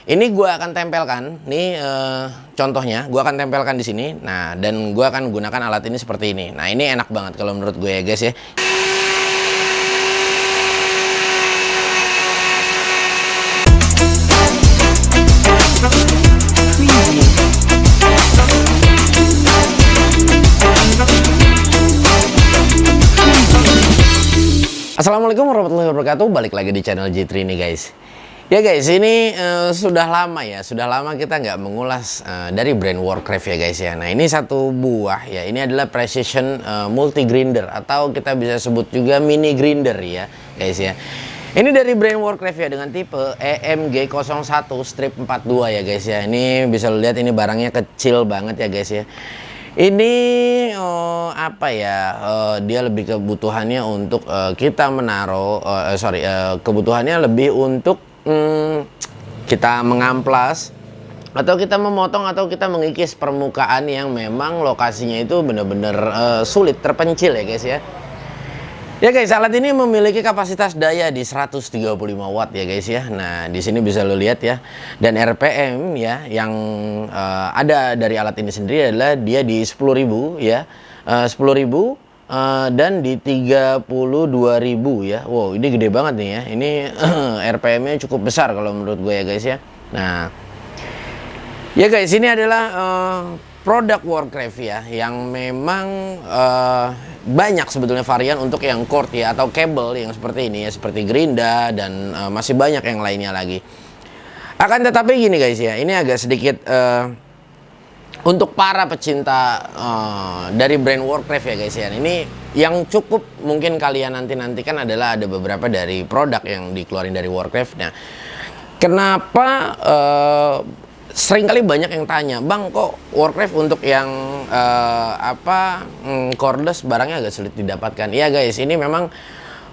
ini gue akan tempelkan nih, contohnya gue akan tempelkan di sini. Nah, dan gue akan gunakan alat ini seperti ini. Nah, ini enak banget kalau menurut gue ya guys ya. Assalamualaikum warahmatullahi wabarakatuh. Balik lagi di channel J3 nih guys. Ya guys, ini sudah lama kita nggak mengulas dari brand Warcraft ya guys ya. Nah, ini satu buah ya. Ini adalah precision multi grinder atau kita bisa sebut juga mini grinder ya guys ya. Ini dari brand Warcraft ya dengan tipe EMG01 strip 42 ya guys ya. Ini bisa lo lihat, ini barangnya kecil banget ya guys ya. Ini apa ya, dia lebih kebutuhannya untuk kita menaruh, kebutuhannya lebih untuk kita mengamplas atau kita memotong atau kita mengikis permukaan yang memang lokasinya itu benar-benar sulit terpencil ya guys ya. Ya guys, alat ini memiliki kapasitas daya di 135 watt ya guys ya. Nah, di sini bisa lo lihat ya. Dan RPM ya yang ada dari alat ini sendiri adalah dia di 10.000 ya. 10.000 dan di 32.000 ya. Wow, ini gede banget nih ya. Ini RPM-nya cukup besar kalau menurut gue ya guys ya. Nah, ya guys, ini adalah produk Warcraft ya yang memang banyak sebetulnya varian untuk yang cord ya atau kabel yang seperti ini ya, seperti gerinda dan masih banyak yang lainnya lagi. Akan tetapi gini guys ya, ini agak sedikit untuk para pecinta dari brand Warcraft ya guys ya. Ini yang cukup mungkin kalian nantikan adalah ada beberapa dari produk yang dikeluarin dari Warcraft. Nah, kenapa seringkali banyak yang tanya, bang kok Warcraft untuk yang cordless barangnya agak sulit didapatkan. Iya guys, ini memang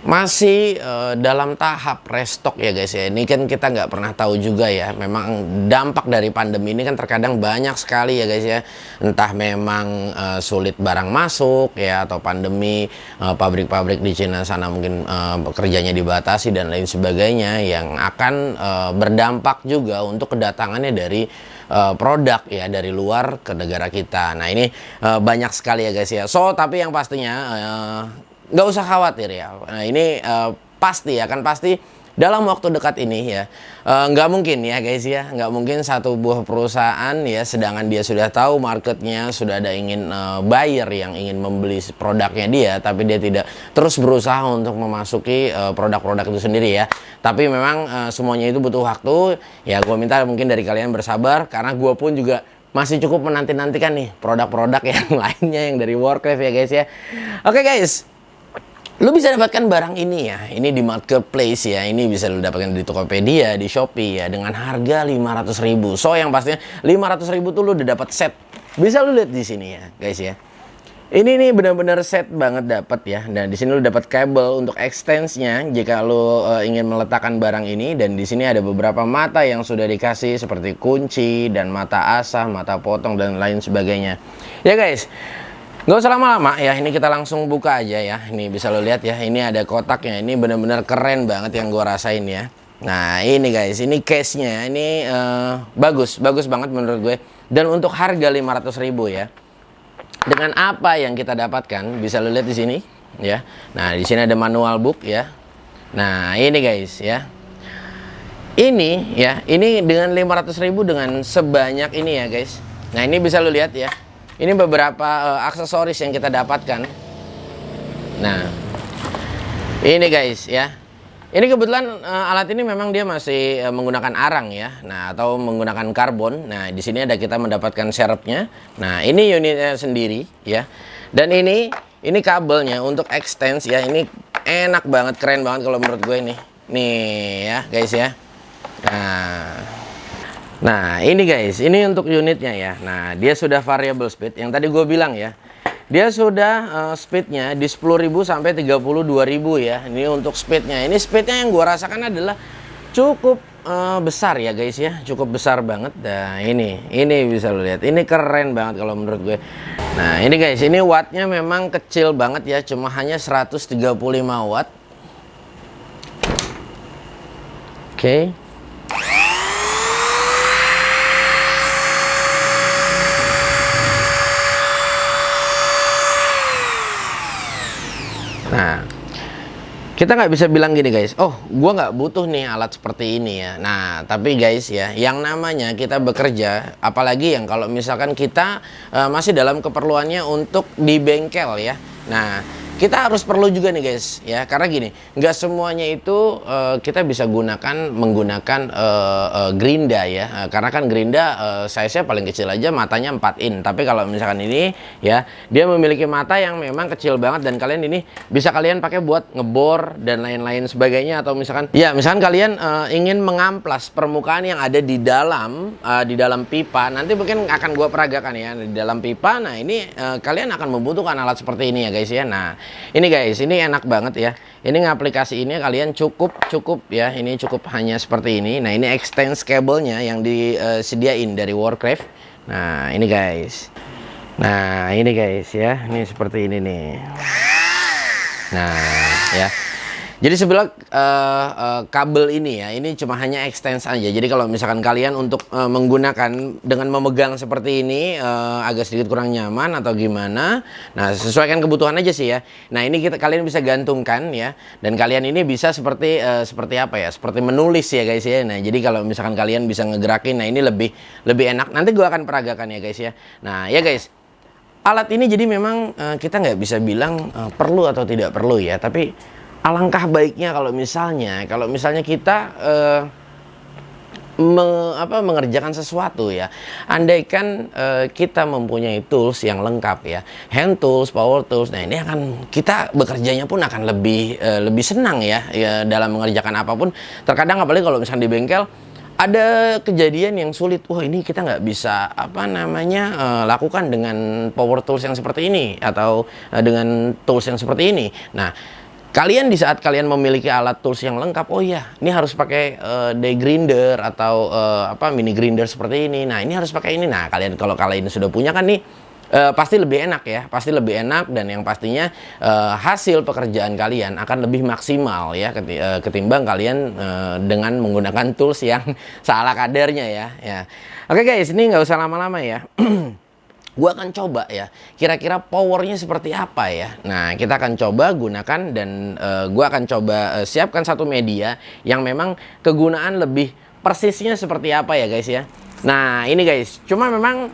masih dalam tahap restock ya guys ya. Ini kan kita nggak pernah tahu juga ya. Memang dampak dari pandemi ini kan terkadang banyak sekali ya guys ya. Entah memang sulit barang masuk ya, atau pandemi pabrik-pabrik di Cina sana mungkin kerjanya dibatasi dan lain sebagainya, yang akan berdampak juga untuk kedatangannya dari produk ya dari luar ke negara kita. Nah, ini banyak sekali ya guys ya. So, tapi yang pastinya nggak usah khawatir ya. Nah, ini pasti dalam waktu dekat ini ya, nggak mungkin ya guys ya, nggak mungkin satu buah perusahaan ya, sedangkan dia sudah tahu marketnya, sudah ada ingin buyer yang ingin membeli produknya dia, tapi dia tidak terus berusaha untuk memasuki produk-produk itu sendiri ya. Tapi memang semuanya itu butuh waktu ya. Gue minta mungkin dari kalian bersabar, karena gue pun juga masih cukup menanti-nantikan nih produk-produk yang lainnya yang dari Warcraft ya guys ya. Oke guys, lu bisa dapatkan barang ini ya, ini di marketplace ya, ini bisa lu dapatkan di Tokopedia, di Shopee ya, dengan harga 500.000. So, yang pastinya 500.000 tuh lu udah dapat set. Bisa lu lihat di sini ya, guys ya. Ini nih benar-benar set banget dapat ya. Nah, di sini lu dapat kabel untuk extensnya jika lu ingin meletakkan barang ini, dan di sini ada beberapa mata yang sudah dikasih seperti kunci dan mata asah, mata potong dan lain sebagainya. Ya guys, nggak usah lama-lama ya, ini kita langsung buka aja ya. Ini bisa lo lihat ya, ini ada kotaknya. Ini benar-benar keren banget yang gue rasain ya. Nah, ini guys, ini case-nya ini bagus banget menurut gue. Dan untuk harga 500.000 ya, dengan apa yang kita dapatkan bisa lo lihat di sini ya. Nah, di sini ada manual book ya. Nah, ini guys ya. Ini ya, ini dengan 500.000 dengan sebanyak ini ya guys. Nah, ini bisa lo lihat ya. Ini beberapa aksesoris yang kita dapatkan. Nah, ini guys ya. Ini kebetulan alat ini memang dia masih menggunakan arang ya. Nah, atau menggunakan karbon. Nah, di sini ada kita mendapatkan serepnya. Nah, ini unitnya sendiri ya. Dan ini kabelnya untuk extends ya. Ini enak banget, keren banget kalau menurut gue ini. Nih ya guys ya. Nah, ini guys, ini untuk unitnya ya. Nah, dia sudah variable speed yang tadi gue bilang ya. Dia sudah speednya di 10.000 sampai 32.000 ya. Ini untuk speednya. Ini speednya yang gue rasakan adalah cukup besar ya guys ya. Cukup besar banget. Nah, ini bisa lo lihat. Ini keren banget kalau menurut gue. Nah, ini guys, ini wattnya memang kecil banget ya. Cuma hanya 135 watt. Oke. Kita nggak bisa bilang gini guys, oh gua nggak butuh nih alat seperti ini ya. Nah tapi guys ya, yang namanya kita bekerja, apalagi yang kalau misalkan kita masih dalam keperluannya untuk di bengkel ya. Nah kita harus perlu juga nih guys ya, karena gini, nggak semuanya itu kita bisa menggunakan gerinda ya. Karena kan gerinda size-nya paling kecil aja matanya 4 in. Tapi kalau misalkan ini ya, dia memiliki mata yang memang kecil banget, dan kalian ini bisa kalian pakai buat ngebor dan lain-lain sebagainya. Atau misalkan ya, misalkan kalian ingin mengamplas permukaan yang ada di dalam pipa, nanti mungkin akan gua peragakan ya di dalam pipa. Nah ini kalian akan membutuhkan alat seperti ini ya guys ya. Nah ini guys, ini enak banget ya. Ini ngaplikasi ini kalian cukup ya. Ini cukup hanya seperti ini. Nah ini extends kabelnya yang disediain dari Warcraft. Nah ini guys. Nah ini guys ya. Ini seperti ini nih. Nah ya. Jadi sebelah kabel ini ya, ini cuma hanya extends aja. Jadi kalau misalkan kalian untuk menggunakan dengan memegang seperti ini agak sedikit kurang nyaman atau gimana, nah sesuaikan kebutuhan aja sih ya. Nah ini kalian bisa gantungkan ya, dan kalian ini bisa seperti apa ya, seperti menulis ya guys ya. Nah jadi kalau misalkan kalian bisa ngegerakin, nah ini lebih enak. Nanti gua akan peragakan ya guys ya. Nah ya guys, alat ini jadi memang kita nggak bisa bilang perlu atau tidak perlu ya, tapi alangkah baiknya kalau misalnya kita mengerjakan sesuatu ya. Andaikan kita mempunyai tools yang lengkap ya, hand tools, power tools. Nah ini akan kita bekerjanya pun akan lebih senang ya dalam mengerjakan apapun. Terkadang apalagi kalau misalnya di bengkel ada kejadian yang sulit, wah ini kita nggak bisa lakukan dengan power tools yang seperti ini atau dengan tools yang seperti ini. Nah kalian di saat kalian memiliki alat tools yang lengkap, oh iya, ini harus pakai degrinder atau mini grinder seperti ini. Nah, ini harus pakai ini. Nah, kalau kalian sudah punya kan nih, pasti lebih enak ya, pasti lebih enak, dan yang pastinya hasil pekerjaan kalian akan lebih maksimal ya ketimbang kalian dengan menggunakan tools yang salah kadarnya ya. Oke guys, ini nggak usah lama-lama ya. Gua akan coba ya, kira-kira powernya seperti apa ya. Nah kita akan coba gunakan, dan gua akan coba siapkan satu media yang memang kegunaan lebih persisnya seperti apa ya guys ya. Nah ini guys, cuma memang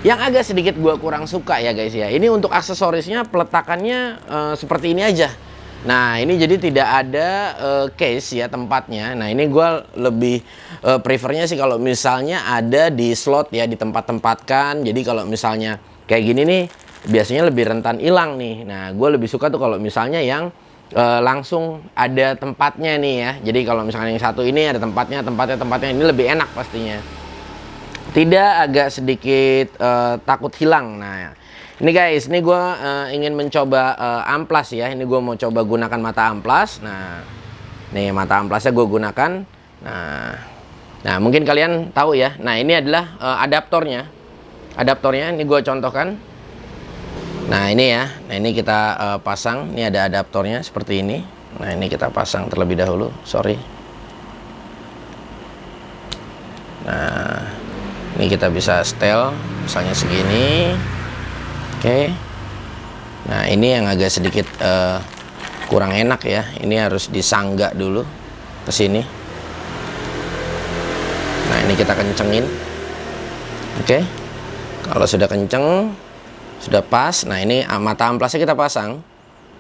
yang agak sedikit gua kurang suka ya guys ya, ini untuk aksesorisnya peletakannya seperti ini aja. Nah ini jadi tidak ada case ya tempatnya. Nah ini gue lebih prefernya sih kalau misalnya ada di slot ya, di tempat-tempatkan. Jadi kalau misalnya kayak gini nih biasanya lebih rentan hilang nih. Nah gue lebih suka tuh kalau misalnya yang langsung ada tempatnya nih ya. Jadi kalau misalnya yang satu ini ada tempatnya ini lebih enak pastinya. Tidak agak sedikit takut hilang. Nah ini guys, ini gue ingin mencoba amplas ya. Ini gue mau coba gunakan mata amplas. Nah, nih mata amplasnya gue gunakan. Nah mungkin kalian tahu ya. Nah ini adalah adaptornya. Adaptornya ini gue contohkan. Nah ini ya. Nah ini kita pasang. Ini ada adaptornya seperti ini. Nah ini kita pasang terlebih dahulu. Sorry. Nah ini kita bisa setel, misalnya segini. Oke. Nah ini yang agak sedikit kurang enak ya. Ini harus disangga dulu ke sini. Nah ini kita kencengin. Oke. Kalau sudah kenceng, sudah pas. Nah ini mata amplasnya kita pasang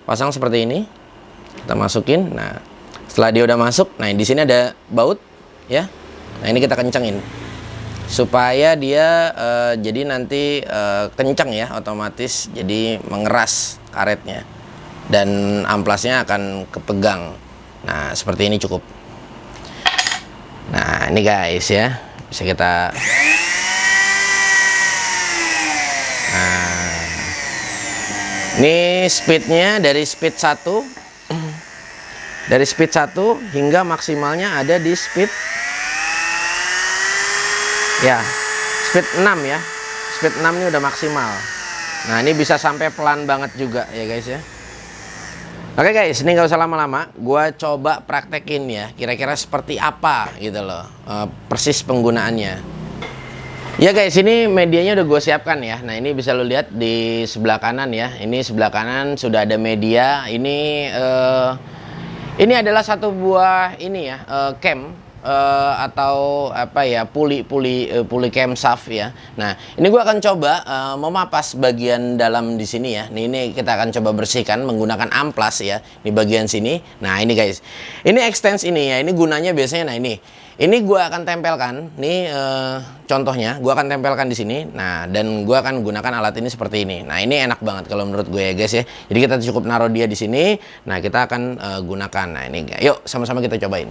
seperti ini. Kita masukin. Nah setelah dia udah masuk, nah di sini ada baut ya. Nah ini kita kencengin supaya dia jadi nanti kencang ya, otomatis jadi mengeras karetnya dan amplasnya akan kepegang. Nah seperti ini cukup. Nah ini guys ya, bisa kita ini speednya dari speed 1 hingga maksimalnya ada di speed ya, speed 6 ya. Speed 6 ini udah maksimal. Nah ini bisa sampai pelan banget juga ya guys ya. Oke guys, ini nggak usah lama-lama, gua coba praktekin ya, kira-kira seperti apa gitu loh persis penggunaannya. Ya guys, ini medianya udah gue siapkan ya. Nah ini bisa lo lihat di sebelah kanan ya. Ini sebelah kanan sudah ada media. Ini Ini adalah satu buah ini ya, cam atau apa ya, puli cam shaft ya. Nah, ini gua akan coba memapas bagian dalam di sini ya. Ini kita akan coba bersihkan menggunakan amplas ya di bagian sini. Nah, ini guys. Ini extends ini ya. Ini gunanya biasanya, nah ini gua akan tempelkan. Nih contohnya, gua akan tempelkan di sini. Nah, dan gua akan gunakan alat ini seperti ini. Nah, ini enak banget kalau menurut gue ya guys ya. Jadi kita cukup naruh dia di sini. Nah, kita akan gunakan. Nah, ini yuk sama-sama kita cobain.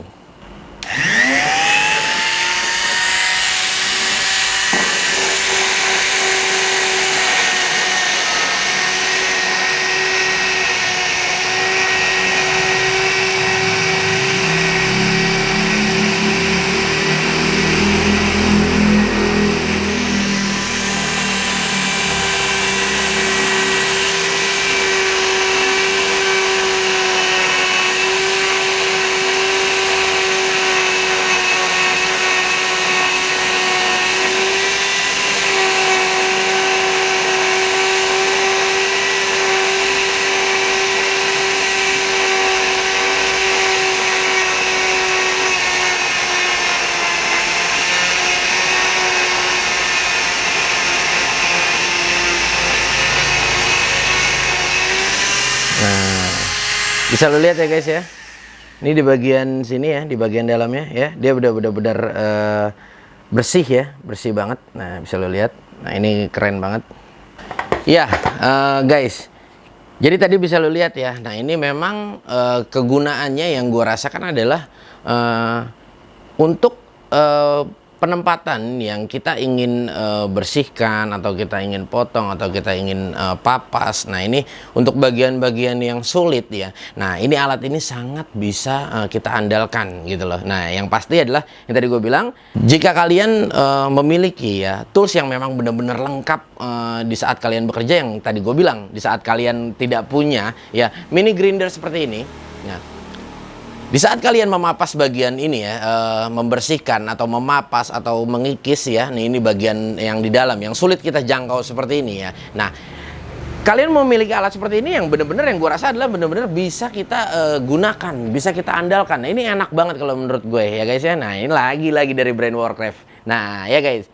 Nah, bisa lo lihat ya guys ya. Ini di bagian sini ya, di bagian dalamnya ya, dia benar-benar bersih ya, bersih banget. Nah, bisa lo lihat. Nah, ini keren banget. Ya, guys. Jadi tadi bisa lo lihat ya. Nah, ini memang kegunaannya yang gua rasakan adalah untuk penempatan yang kita ingin bersihkan, atau kita ingin potong, atau kita ingin papas. Nah, ini untuk bagian-bagian yang sulit ya. Nah, ini alat ini sangat bisa kita andalkan gitu loh. Nah, yang pasti adalah yang tadi gue bilang, jika kalian memiliki ya tools yang memang benar-benar lengkap di saat kalian bekerja, yang tadi gue bilang, di saat kalian tidak punya ya mini grinder seperti ini. Nah, di saat kalian memapas bagian ini ya, membersihkan atau memapas atau mengikis ya, nih ini bagian yang di dalam yang sulit kita jangkau seperti ini ya. Nah, kalian memiliki alat seperti ini yang benar-benar, yang gue rasa adalah benar-benar bisa kita gunakan, bisa kita andalkan. Nah, ini enak banget kalau menurut gue ya guys ya. Nah, ini lagi-lagi dari brand Warcraft. Nah, ya guys.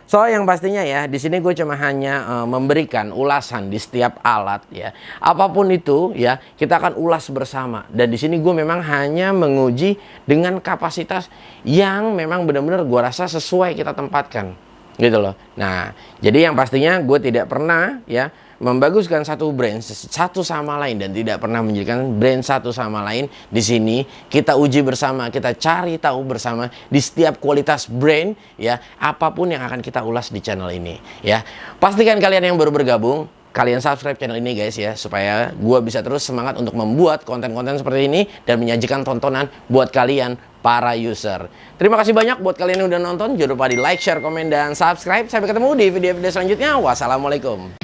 So, yang pastinya ya, di sini gue cuma hanya memberikan ulasan di setiap alat ya. Apapun itu ya, kita akan ulas bersama. Dan di sini gue memang hanya menguji dengan kapasitas yang memang benar-benar gue rasa sesuai kita tempatkan. Gitu loh. Nah, jadi yang pastinya gue tidak pernah ya membaguskan satu brand satu sama lain, dan tidak pernah menjadikan brand satu sama lain. Di sini kita uji bersama, kita cari tahu bersama di setiap kualitas brand ya, apapun yang akan kita ulas di channel ini ya. Pastikan kalian yang baru bergabung, kalian subscribe channel ini guys ya, supaya gua bisa terus semangat untuk membuat konten-konten seperti ini dan menyajikan tontonan buat kalian para user. Terima kasih banyak buat kalian yang udah nonton. Jangan lupa di like, share, komen, dan subscribe. Sampai ketemu di video-video selanjutnya. Wassalamualaikum.